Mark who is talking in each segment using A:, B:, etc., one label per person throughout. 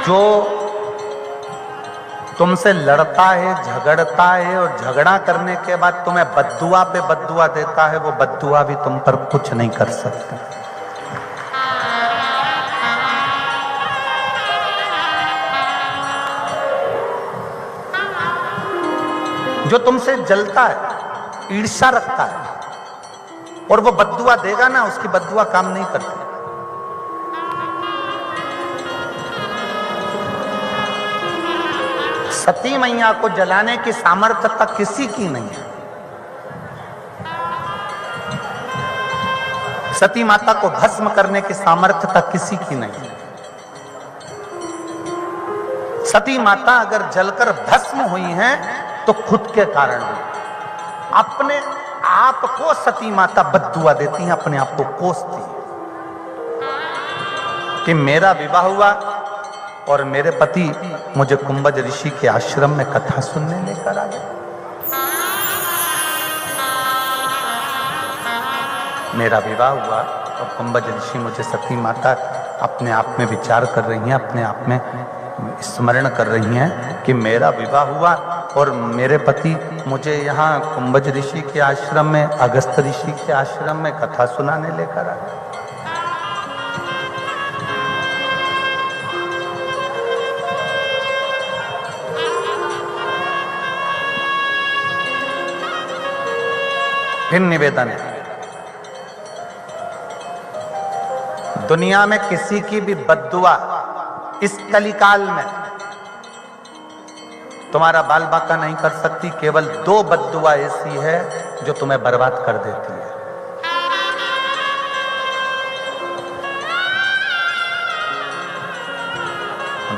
A: जो तुमसे लड़ता है, झगड़ता है और झगड़ा करने के बाद तुम्हें बद्दुआ पे बद्दुआ देता है, वो बद्दुआ भी तुम पर कुछ नहीं कर सकता। जो तुमसे जलता है, ईर्ष्या रखता है और वो बद्दुआ देगा ना, उसकी बद्दुआ काम नहीं करती। सती मैया को जलाने की सामर्थ्यता किसी की नहीं है। सती माता को भस्म करने की सामर्थ्यता किसी की नहीं है। सती माता अगर जलकर भस्म हुई हैं तो खुद के कारण हुई। अपने आप को सती माता बद्दुआ देती हैं, अपने आप को कोसती हैं कि मेरा विवाह हुआ और मेरे पति मुझे कुंभज ऋषि के आश्रम में कथा सुनने लेकर आ गए। मेरा विवाह हुआ और कुंभज ऋषि मुझे सती माता अपने आप में विचार कर रही हैं, अपने आप में स्मरण कर रही हैं कि मेरा विवाह हुआ और मेरे पति मुझे यहाँ कुंभज ऋषि के आश्रम में, अगस्त ऋषि के आश्रम में कथा सुनाने लेकर आ गए। फिर निवेदन है, दुनिया में किसी की भी बद्दुआ इस कलिकाल में तुम्हारा बाल बाका नहीं कर सकती। केवल दो बद्दुआ ऐसी है जो तुम्हें बर्बाद कर देती है।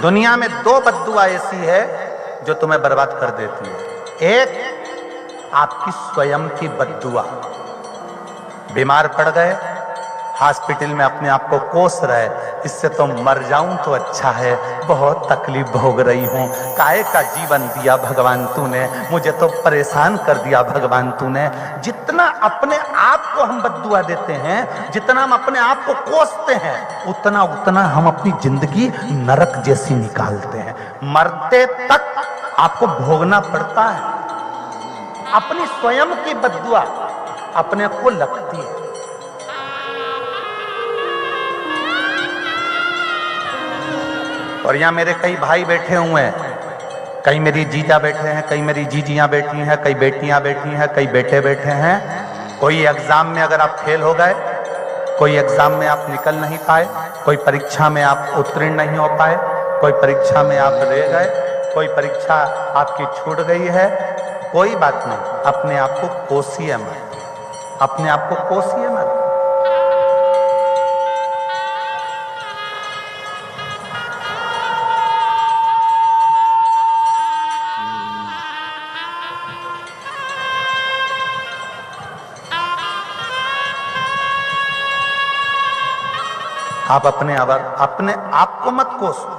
A: दुनिया में दो बद्दुआ ऐसी है जो तुम्हें बर्बाद कर देती है। एक आपकी स्वयं की बद्दुआ, बीमार पड़ गए, हॉस्पिटल में अपने आप को कोस रहे, इससे तो मर जाऊं तो अच्छा है, बहुत तकलीफ भोग रही हूं, काहे का जीवन दिया भगवान तूने, मुझे तो परेशान कर दिया भगवान तूने। जितना अपने आप को हम बद्दुआ देते हैं, जितना हम अपने आप को कोसते हैं, उतना उतना हम अपनी जिंदगी नरक जैसी निकालते हैं। मरते तक आपको भोगना पड़ता है। अपनी स्वयं की बद्दुआ अपने को लगती है। और यहां मेरे कई भाई बैठे हुए हैं, कई मेरी जीजा बैठे हैं, कई मेरी जीजियां बैठी हैं, कई बेटियां बैठी हैं, कई बेटे बैठे हैं। कोई एग्जाम में अगर आप फेल हो गए, कोई एग्जाम में आप निकल नहीं पाए, कोई परीक्षा में आप उत्तीर्ण नहीं हो पाए, कोई परीक्षा में आप रह गए, कोई परीक्षा आपकी छूट गई है, कोई बात नहीं, अपने आप को कोसिए मत, अपने आप को कोसिए मत। आप अपने आप को मत कोसो।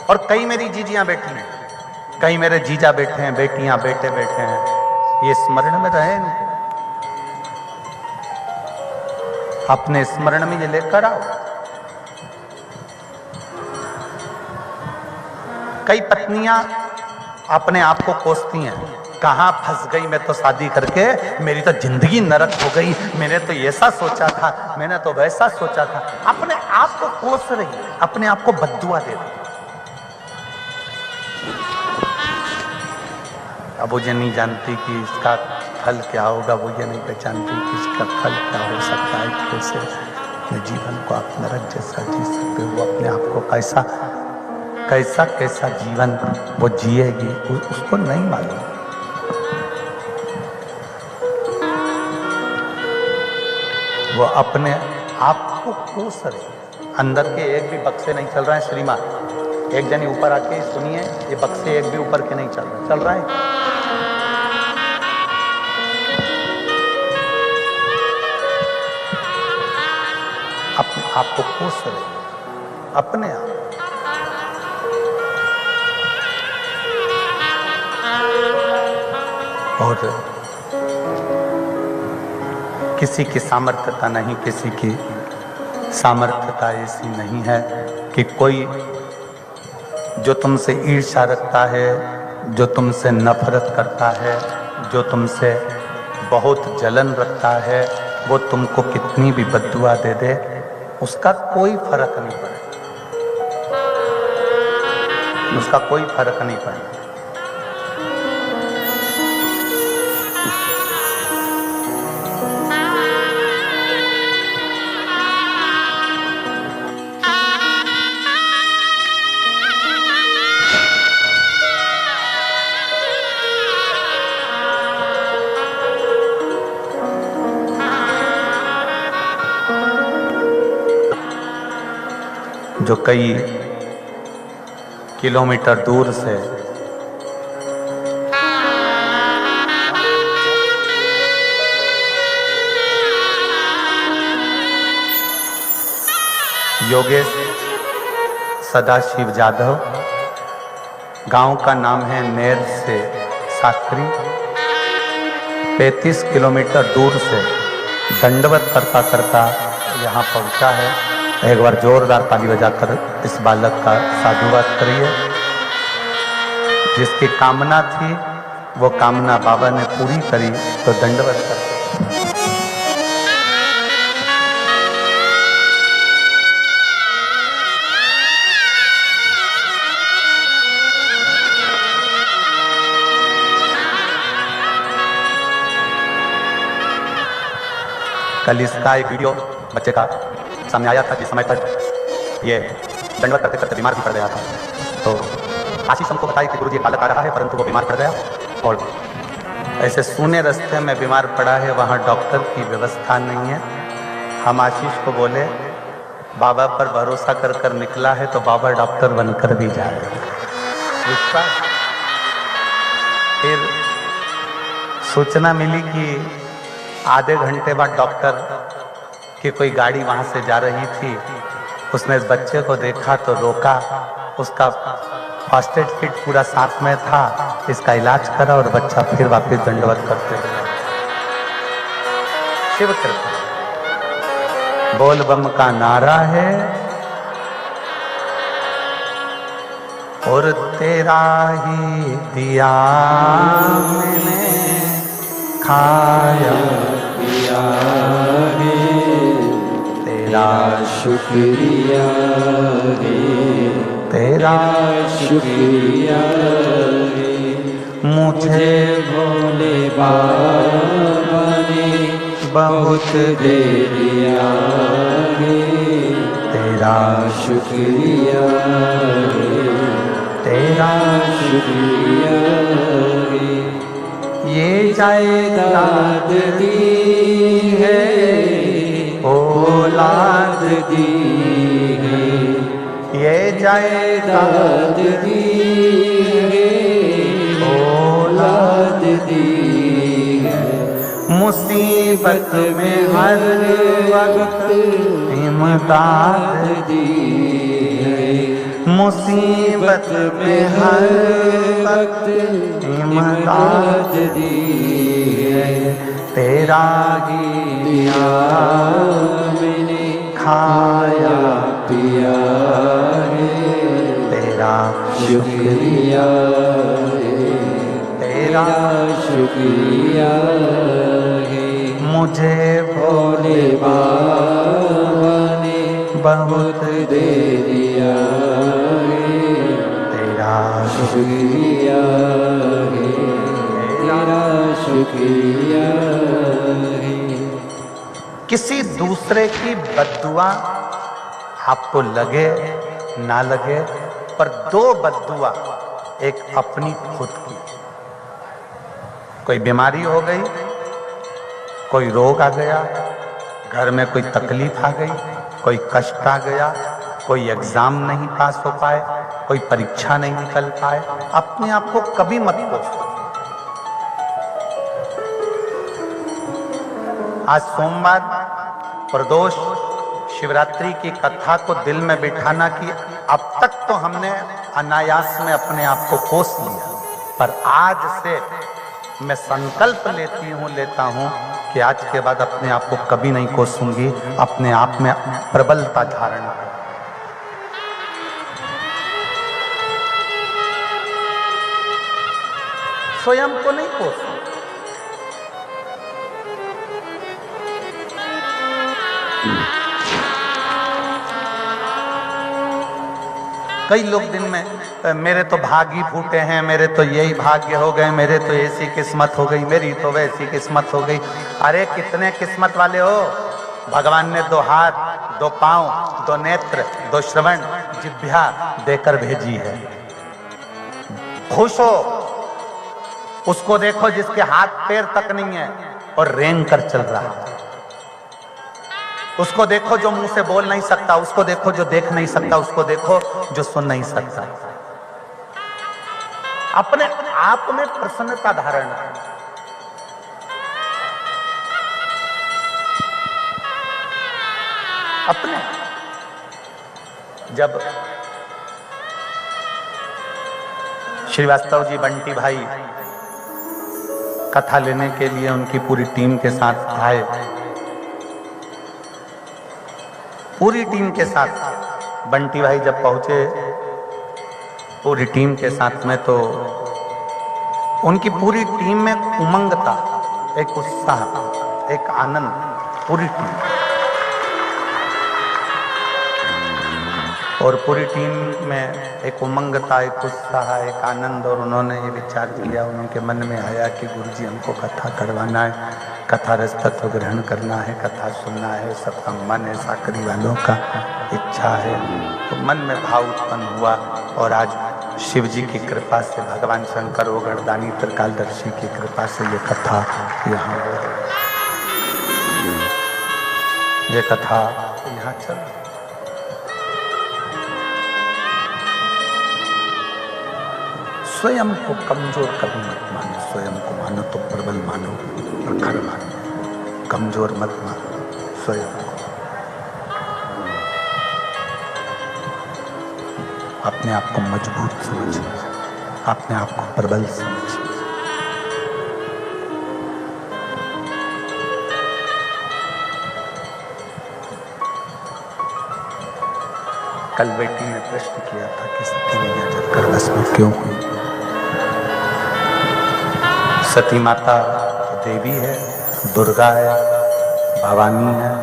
A: और कई मेरी जीजियां बैठी हैं, कई मेरे जीजा बैठे हैं, बेटियां बेटे बैठे हैं, ये स्मरण में रहे इनको, अपने स्मरण में ये लेकर आओ। कई पत्नियां अपने आप को कोसती हैं, कहां फंस गई मैं तो शादी करके, मेरी तो जिंदगी नरक हो गई, मैंने तो ऐसा सोचा था, मैंने तो वैसा सोचा था। अपने आप को कोस रही, अपने आप को बद्दुआ दे रही। अब वो ये नहीं जानती कि इसका फल क्या होगा, वो ये नहीं पहचानती कि इसका फल क्या हो सकता है, कैसे अपने जीवन को आप नरक जैसा जी सकते हो। वो अपने आप को कैसा कैसा कैसा जीवन वो जिएगी, उसको नहीं मालूम। वो अपने आप को कोस रही। अंदर के एक भी बक्से नहीं चल रहे हैं श्रीमान, एक जनी ऊपर आके सुनिए, ये बक्से एक भी ऊपर के नहीं चल रहे हैं। अपने आप को कोस रहे, अपने आप। और किसी की सामर्थ्यता नहीं, किसी की सामर्थ्यता ऐसी नहीं है कि कोई जो तुमसे ईर्ष्या रखता है, जो तुमसे नफरत करता है, जो तुमसे बहुत जलन रखता है, वो तुमको कितनी भी बद्दुआ दे दे, उसका कोई फर्क नहीं पड़ेगा, उसका कोई फर्क नहीं पड़ेगा। जो कई किलोमीटर दूर से योगेश सदाशिव जाधव, गांव का नाम है नेर से साकरी, 35 किलोमीटर दूर से दंडवत करता करता यहाँ पहुँचा है। एक बार जोरदार ताली बजाकर इस बालक का साधुवाद करिए। जिसकी कामना थी वो कामना बाबा ने पूरी करी, तो दंडवत कर। कल इसका एक वीडियो बच्चे का सामने आया था, जिस समय तक ये दंडवत करते करते बीमार भी पड़ गया था। तो आशीष हमको बताया कि गुरुजी बालक आ रहा है, परंतु वो बीमार पड़ गया और ऐसे सूने रास्ते में बीमार पड़ा है, वहाँ डॉक्टर की व्यवस्था नहीं है। हम आशीष को बोले बाबा पर भरोसा कर कर निकला है तो बाबा डॉक्टर बनकर भी जाएगा। फिर सूचना मिली कि आधे घंटे बाद डॉक्टर की कोई गाड़ी वहां से जा रही थी, उसने इस बच्चे को देखा तो रोका, उसका फर्स्ट एड किट पूरा साथ में था, इसका इलाज करा और बच्चा फिर वापस दंडवत करते हुए। शिव कृपा। बोल बम का नारा है और तेरा ही दिया मैंने खाया पिया है, तेरा
B: शुक्रिया है,
A: तेरा
B: शुक्रिया है।
A: मुझे
B: भोले बाबा ने बहुत दे दिया है,
A: तेरा
B: शुक्रिया है,
A: तेरा
B: शुक्रिया है।
A: ये जायदाद
B: दी है,
A: औलाद
B: दी है,
A: ये जायदाद
B: दी है, औलाद दी है।
A: मुसीबत में हर वक्त इमदाद
B: दी है,
A: मुसीबत में हर वक्त इमदाद
B: दी है।
A: तेरा
B: दिया मैंने
A: खाया
B: पिया है,
A: तेरा
B: शुक्रिया है,
A: तेरा
B: शुक्रिया है।
A: मुझे
B: भोले बाबा ने
A: बहुत
B: दे दिया है,
A: तेरा
B: शुक्रिया है, तेरा शुक्रिया है।
A: किसी दूसरे की बद्दुआ आपको लगे ना लगे, पर दो बद्दुआ, एक अपनी खुद की। कोई बीमारी हो गई, कोई रोग आ गया, घर में कोई तकलीफ आ गई, कोई कष्ट आ गया, कोई एग्जाम नहीं पास हो पाए, कोई परीक्षा नहीं निकल पाए, अपने आप को कभी मत कोसो। आज सोमवार प्रदोष शिवरात्रि की कथा को दिल में बिठाना कि अब तक तो हमने अनायास में अपने आप को कोस लिया, पर आज से मैं संकल्प लेता हूं कि आज के बाद अपने आप को कभी नहीं कोसूंगी, अपने आप में प्रबलता धारण कर। स्वयं को नहीं कोसू। कई लोग दिन में मेरे तो भाग ही फूटे हैं, मेरे तो यही भाग्य हो गए, मेरे तो ऐसी किस्मत हो गई, मेरी तो वैसी किस्मत हो गई। अरे कितने किस्मत वाले हो। भगवान ने 2 हाथ, 2 पांव, 2 नेत्र, 2 श्रवण, जिह्वा देकर भेजी है। खुश हो। उसको देखो जिसके हाथ पैर तक नहीं है और रेंग कर चल रहा है। उसको देखो जो मुंह से बोल नहीं सकता, उसको देखो जो देख नहीं सकता, उसको देखो जो सुन नहीं सकता। अपने आप में प्रसन्नता धारण है। अपने जब श्रीवास्तव जी बंटी भाई कथा लेने के लिए उनकी पूरी टीम के साथ आए, पूरी टीम के साथ बंटी भाई जब पहुंचे पूरी टीम के साथ में, तो उनकी पूरी टीम में उमंग था, एक उत्साह, एक आनंद। पूरी टीम और पूरी टीम में एक उमंग था, एक उत्साह, एक आनंद। और उन्होंने ये विचार किया, उनके मन में आया कि गुरुजी हमको कथा करवाना है, कथा रस तत्व ग्रहण करना है, कथा सुनना है, सबका मन है, साकरी वालों का इच्छा है। तो मन में भाव उत्पन्न हुआ और आज शिव जी की कृपा से, भगवान शंकर वो गणदानी त्रिकालदर्शी की कृपा से ये कथा यहाँ हो रही, ये कथा यहाँ चल। स्वयं को कमजोर कभी मत मानो, स्वयं को मानो तो प्रबल मानो, प्रखर मानो, कमजोर मत मानो स्वयं को। अपने आप को मजबूत समझिए, अपने आप को प्रबल समझिए। कल बेटी ने प्रश्न किया था कि सती मैया जलकर भस्म क्यों हुई। सती माता देवी है, दुर्गा है, भवानी है,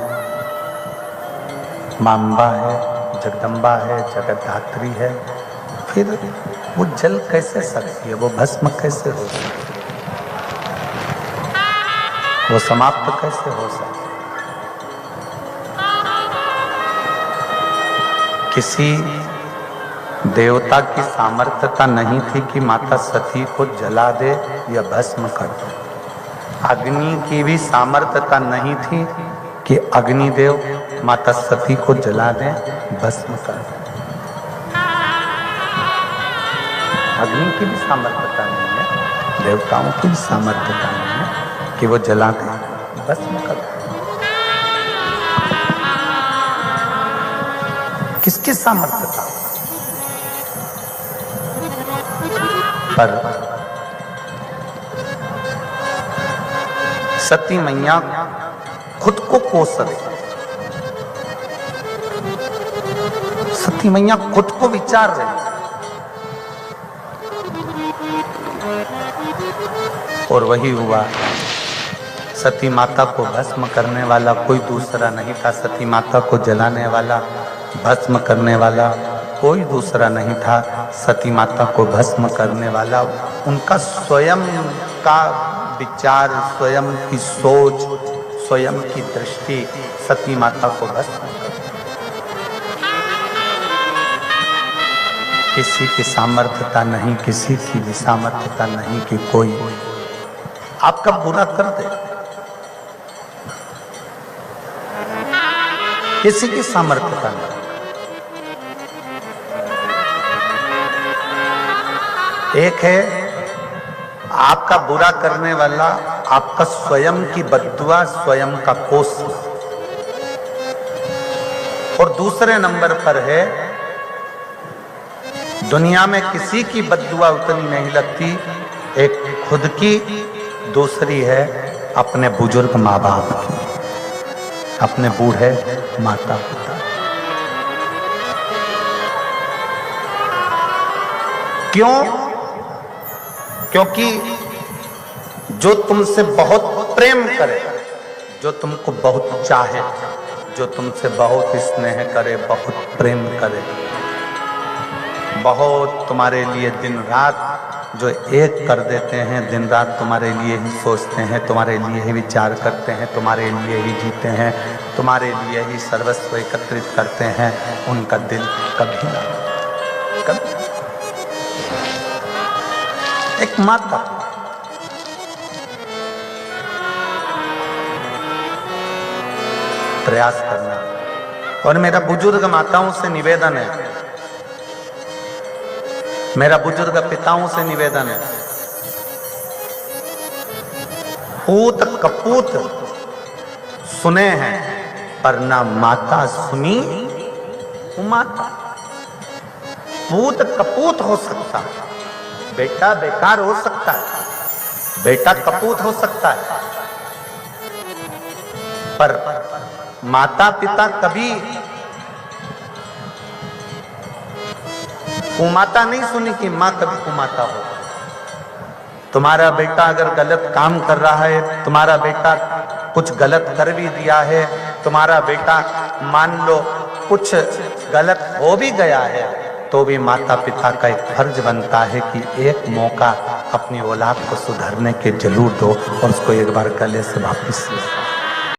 A: मांबा है, जगदम्बा है, जगद्धात्री है। फिर वो जल कैसे सकती है, वो भस्म कैसे हो सकती है, वो समाप्त कैसे हो सकती है। किसी देवता की सामर्थ्यता नहीं थी कि माता सती को जला दे या भस्म कर दे। अग्नि की भी सामर्थ्यता नहीं थी कि अग्निदेव माता सती को जला दे, भस्म कर दे। अग्नि की भी सामर्थ्यता नहीं है, देवताओं की भी सामर्थ्यता नहीं है कि वो जला दे, भस्म कर दे। किसकी सामर्थ्यता? पर सती मैया खुद को कोस रही, सती मैया खुद को विचार रही। और वही हुआ, सती माता को भस्म करने वाला कोई दूसरा नहीं था, सती माता को जलाने वाला, भस्म करने वाला कोई दूसरा नहीं था। सती माता को भस्म करने वाला उनका स्वयं का विचार, स्वयं की सोच, स्वयं की दृष्टि सती माता को भस्म कर। किसी की सामर्थ्यता नहीं, किसी की भी सामर्थ्यता नहीं कि कोई आपका बुरा कर दे। किसी की सामर्थ्यता नहीं। एक है आपका बुरा करने वाला, आपका स्वयं की बद्दुआ, स्वयं का कोस। और दूसरे नंबर पर है, दुनिया में किसी की बद्दुआ उतनी नहीं लगती, एक खुद की, दूसरी है अपने बुजुर्ग माँ बाप की, अपने बूढ़े माता पिता। क्यों? क्योंकि जो तुमसे बहुत प्रेम करे, जो तुमको बहुत चाहे, जो तुमसे बहुत स्नेह करे, बहुत प्रेम करे, बहुत तुम्हारे लिए दिन रात जो एक कर देते हैं, दिन रात तुम्हारे लिए ही सोचते हैं, तुम्हारे लिए ही विचार करते हैं, तुम्हारे लिए ही जीते हैं, तुम्हारे लिए ही सर्वस्व एकत्रित करते हैं, उनका दिल कभी ना, कभी एक माता प्रयास करना। और मेरा बुजुर्ग माताओं से निवेदन है, मेरा बुजुर्ग पिताओं से निवेदन है, पूत कपूत सुने हैं पर ना माता सुनी। माता पूत कपूत हो सकता है, बेटा बेकार हो सकता है, बेटा कपूत हो सकता है, पर माता पिता कभी कुमाता नहीं सुनी कि मां कभी कुमाता हो। तुम्हारा बेटा अगर गलत काम कर रहा है, तुम्हारा बेटा कुछ गलत कर भी दिया है, तुम्हारा बेटा मान लो कुछ गलत हो भी गया है, तो भी माता पिता का एक फर्ज बनता है कि एक मौका अपनी औलाद को सुधरने के जरूर दो और उसको एक बार गले से वापस